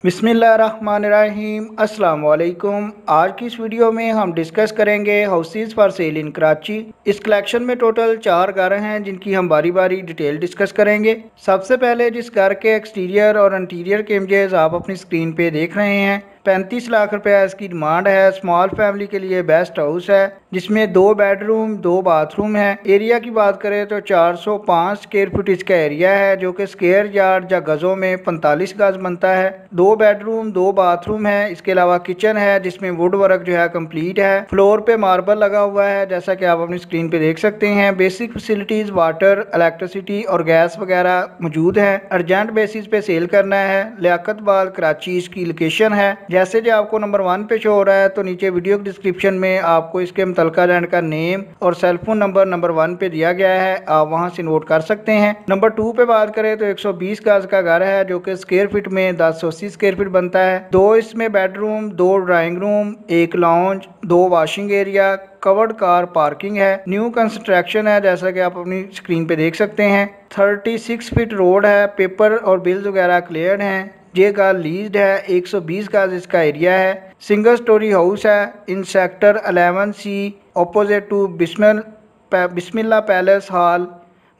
बिस्मिल्लाहिर्रहमानिर्रहीम अस्सलाम वालेकुम। आज की इस वीडियो में हम डिस्कस करेंगे हाउसेस फॉर सेल इन कराची। इस कलेक्शन में टोटल 4 घर हैं जिनकी हम बारी बारी डिटेल डिस्कस करेंगे। सबसे पहले जिस घर के एक्सटीरियर और इंटीरियर के इमेजेस आप अपनी स्क्रीन पे देख रहे हैं, 35 लाख रुपया इसकी डिमांड है। स्मॉल फैमिली के लिए बेस्ट हाउस है जिसमें 2 बेडरूम 2 बाथरूम है। एरिया की बात करें तो 405 स्क्वायर फुट इसका एरिया है जो कि स्क्वायर यार्ड या गजों में 45 गज बनता है। 2 बेडरूम 2 बाथरूम है। इसके अलावा किचन है जिसमें वुड वर्क जो है कंप्लीट है। फ्लोर पे मार्बल लगा हुआ है जैसा कि आप अपनी स्क्रीन पे देख सकते हैं। बेसिक फैसिलिटीज वाटर, इलेक्ट्रिसिटी और गैस वगैरह मौजूद है। अर्जेंट बेसिस पे सेल करना है। लियाकत बाल कराची इसकी लोकेशन है। जैसे जो आपको नंबर 1 पे शो हो रहा है तो नीचे वीडियो डिस्क्रिप्शन में आपको इसके मुतलका लैंड का नेम और सेलफोन नंबर नंबर 1 पे दिया गया है, आप वहां से नोट कर सकते हैं। नंबर 2 पे बात करें तो 120 गज का घर है जो कि स्क्वायर फीट में 1080 स्क्वायर फीट बनता है। 2 इसमें bedroom, 2 drawing room, 1 lounge, 2 washing area, covered car parking है। न्यू कंस्ट्रक्शन है जैसा कि आप अपनी स्क्रीन पे देख सकते हैं। 36 फीट रोड है। पेपर और बिल्स वगैरह क्लियर हैं। ये घर लीज्ड है। 120 गज इसका एरिया है। सिंगल स्टोरी हाउस है in sector 11C opposite to Bismillah palace hall,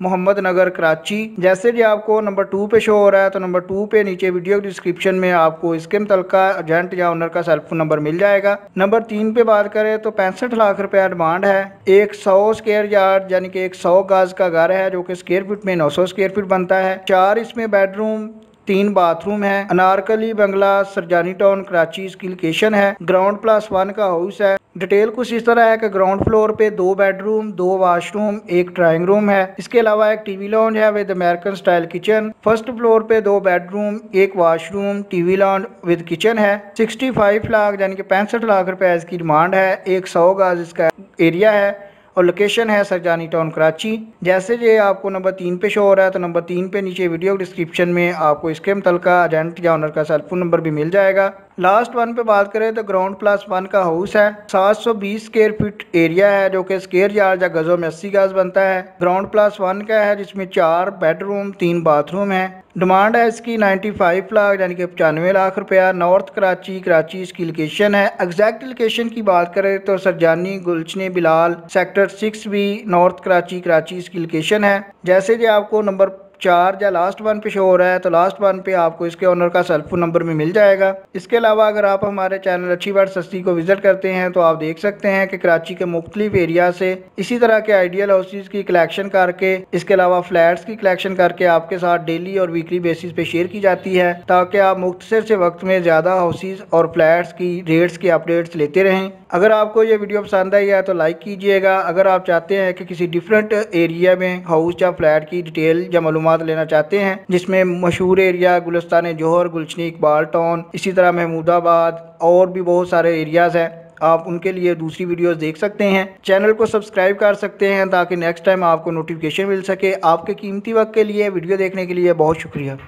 Mohammad Nagar Karachi. जैसे कि आपको नंबर 2 पे शो हो रहा है तो नंबर 2 पे नीचे वीडियो डिस्क्रिप्शन में आपको इसके मुतलका एजेंट या ओनर का सेलफोन नंबर मिल जाएगा। नंबर 3 पे बात करें तो 65 लाख रुपया डिमांड है। एक 100 स्क्वायर यार्ड यानी कि 100 गज का घर है जो कि स्क्वायर फीट में 900 स्क्वायर फीट बनता है। 4 इसमें बेडरूम, 3 बाथरूम है। अनारकली बंगला, सरजानी टाउन कराची इसकी लोकेशन है। ग्राउंड +1 का हाउस है। डिटेल कुछ इस तरह है कि ग्राउंड फ्लोर पे 2 बेडरूम 2 वॉशरूम 1 ड्राइंग रूम है। इसके अलावा एक टीवी लॉन्ज है with American style kitchen. First floor पे 2 bedroom 1 washroom TV lounge with kitchen है। 65 लाख यानी कि 65 लाख रुपए इसकी डिमांड है। 100 गज इसका एरिया है और लोकेशन है सरजानी टाउन कराची। जैसे ये आपको नंबर 3 पे शो हो रहा है तो नंबर 3 पे नीचे वीडियो डिस्क्रिप्शन में आपको इसके मुतलका एजेंट या ओनर का सेलफोन नंबर भी मिल जाएगा। लास्ट 1 पे बात करें तो ग्राउंड +1 का हाउस है। 720 स्क्वायर फीट एरिया है जो कि स्क्वायर यार्ड या गजों में 80 गज बनता है। ग्राउंड +1 का है जिसमें 4 बेडरूम 3 बाथरूम है। डिमांड है इसकी 95 लाख यानी कि 95 लाख रुपया। नॉर्थ कराची कराची इसकी लोकेशन है। एग्जैक्ट लोकेशन की बात करें तो Surjani Gulshan Bilal sector 6B north Karachi Karachi इसकी लोकेशन है। जैसे कि आपको नंबर 4 या लास्ट 1 पे शो हो रहा है तो लास्ट 1 पे आपको इसके ओनर का सेलफोन नंबर भी मिल जाएगा। इसके अलावा अगर आप हमारे चैनल अच्छी बात सस्ती को विजिट करते हैं तो आप देख सकते हैं कि कराची के मुख्तलिफ एरिया से इसी तरह के आइडियल हाउसेज की कलेक्शन करके, इसके अलावा फ्लैट्स की कलेक्शन करके आपके साथ डेली और वीकली बेसिस पे शेयर की जाती है ताकि आप मुख्तसर से वक्त में ज़्यादा हाउसेज और फ्लैट्स की रेट्स की अपडेट्स लेते रहें। अगर आपको ये वीडियो पसंद आई है तो लाइक कीजिएगा। अगर आप चाहते हैं कि किसी डिफरेंट एरिया में हाउस या फ्लैट की डिटेल या मालूमात लेना चाहते हैं जिसमें मशहूर एरिया गुलिस्तान जोहर, गुलशन इकबाल टाउन, इसी तरह महमूदाबाद और भी बहुत सारे एरियाज़ हैं, आप उनके लिए दूसरी वीडियोस देख सकते हैं। चैनल को सब्सक्राइब कर सकते हैं ताकि नेक्स्ट टाइम आपको नोटिफिकेशन मिल सके। आपके कीमती वक्त के लिए वीडियो देखने के लिए बहुत शुक्रिया।